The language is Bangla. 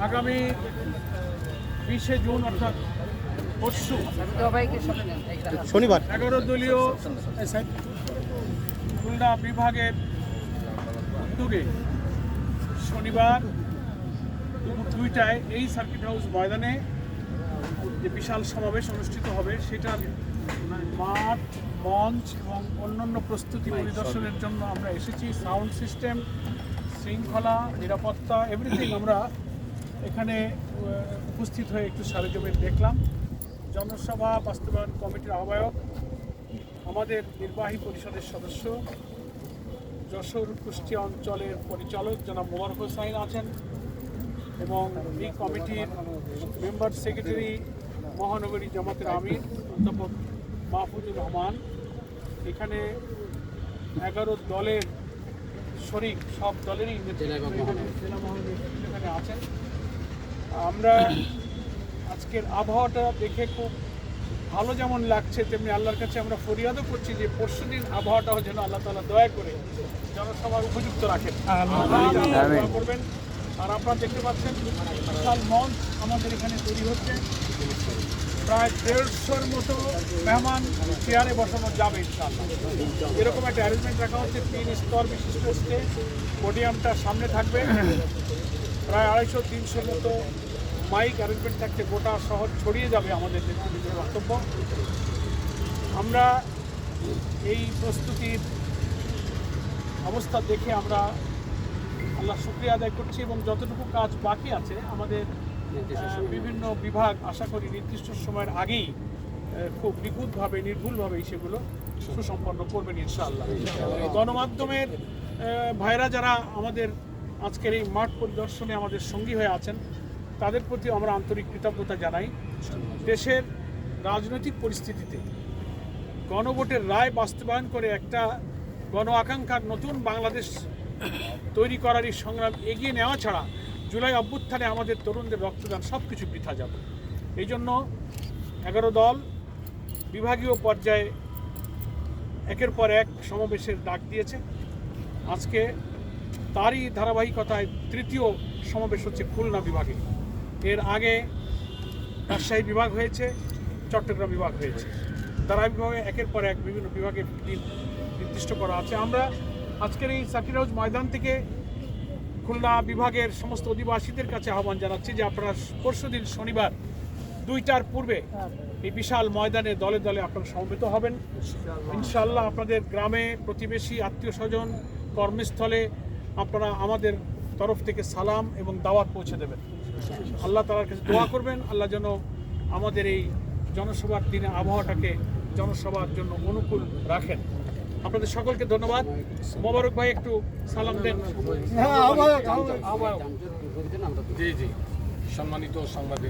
আগামী 20শে জুন অর্থাৎ পরশু শনিবার 11 দলীয় খুলনা বিভাগের উদ্যোগে শনিবার দুপুর 2টায় এই সার্কিট হাউস ময়দানে যে বিশাল সমাবেশ অনুষ্ঠিত হবে সেটার মাঠ, মঞ্চ এবং অন্যান্য প্রস্তুতি পরিদর্শনের জন্য আমরা এসেছি। সাউন্ড সিস্টেম, শৃঙ্খলা, নিরাপত্তা, এভরিথিং আমরা এখানে উপস্থিত হয়ে একটু সারেজমিন দেখলাম। জনসভা বাস্তবায়ন কমিটির আহ্বায়ক, আমাদের নির্বাহী পরিষদের সদস্য, যশোর কুষ্টিয়া অঞ্চলের পরিচালক জনাব মোবারক হোসাইন আছেন এবং এই কমিটির মেম্বার সেক্রেটারি মহানগরী জামাতের আমির অধ্যাপক মাহফুজুর রহমান, এখানে 11 দলের শরিক, সব দলেরই জেলা মহানগরী এখানে আছেন। আমরা আজকের আবহাওয়াটা দেখে খুব ভালো যেমন লাগছে, তেমনি আল্লাহর কাছে আমরা ফরিয়াদও করছি যে পরশুদিন আবহাওয়াটাও যেন আল্লাহ তাআলা দয়া করে জনসভার উপযুক্ত রাখেন, করবেন। আর আপনারা দেখতে পাচ্ছেন বিশাল মঞ্চ আমাদের এখানে তৈরি হচ্ছে, প্রায় 150-র মতো মেহমান চেয়ারে বসানো যাবে ইনশাআল্লাহ। এরকম একটা অ্যারেঞ্জমেন্ট রাখা হচ্ছে, 3 স্তর বিশিষ্ট স্টেজ, পোডিয়ামটা সামনে থাকবে, প্রায় 250-300 মতো মাইক অ্যারেঞ্জমেন্ট থাকছে, গোটা শহর ছড়িয়ে যাবে আমাদের নেতৃত্বের বক্তব্য। আমরা এই প্রস্তুতির অবস্থা দেখে আমরা আল্লাহ শুকরিয়া আদায় করছি এবং যতটুকু কাজ বাকি আছে আমাদের বিভিন্ন বিভাগ আশা করি নির্দিষ্ট সময়ের আগেই খুব নিখুঁতভাবে, নির্ভুলভাবেই সেগুলো সুসম্পন্ন করবেন ইনশাআল্লাহ। গণমাধ্যমের ভাইরা যারা আমাদের আজকের এই মাঠ পরিদর্শনে আমাদের সঙ্গী হয়ে আছেন, তাদের প্রতি আমরা আন্তরিক কৃতজ্ঞতা জানাই। দেশের রাজনৈতিক পরিস্থিতিতে গণভোটের রায় বাস্তবায়ন করে একটা গণ আকাঙ্ক্ষার নতুন বাংলাদেশ তৈরি করারই সংগ্রাম এগিয়ে নেওয়া ছাড়া জুলাই অভ্যুত্থানে আমাদের তরুণদের রক্তদান সব কিছু বৃথা যাবে। এই জন্য 11 দল বিভাগীয় পর্যায়ে একের পর এক সমাবেশের ডাক দিয়েছে। আজকে তারই ধারাবাহিকতায় তৃতীয় সমাবেশ হচ্ছে খুলনা বিভাগে। এর আগে রাজশাহী বিভাগ হয়েছে, চট্টগ্রাম বিভাগ হয়েছে। ধারাবাহিকভাবে একের পর এক বিভিন্ন বিভাগের দিন নির্দিষ্ট করা আছে। আমরা আজকের এই সার্কিট হাউস ময়দান থেকে খুলনা বিভাগের সমস্ত অধিবাসীদের কাছে আহ্বান জানাচ্ছি যে আপনারা পরশুদিন শনিবার 2টার পূর্বে এই বিশাল ময়দানে দলে দলে আপনারা সমবেত হবেন ইনশাআল্লাহ। আপনাদের গ্রামে, প্রতিবেশী, আত্মীয় স্বজন, কর্মস্থলে আপনারা আমাদের তরফ থেকে সালাম এবং দাওয়াত পৌঁছে দেবেন। আল্লাহ তাআলার কাছে দোয়া করবেন, আল্লাহ যেন আমাদের এই জনসভার দিনে আবহাওয়াটাকে জনসভার জন্য অনুকূল রাখেন। আপনাদের সকলকে ধন্যবাদ। মোবারক ভাই একটু সালাম দেন। জি জি, সম্মানিত সাংবাদিক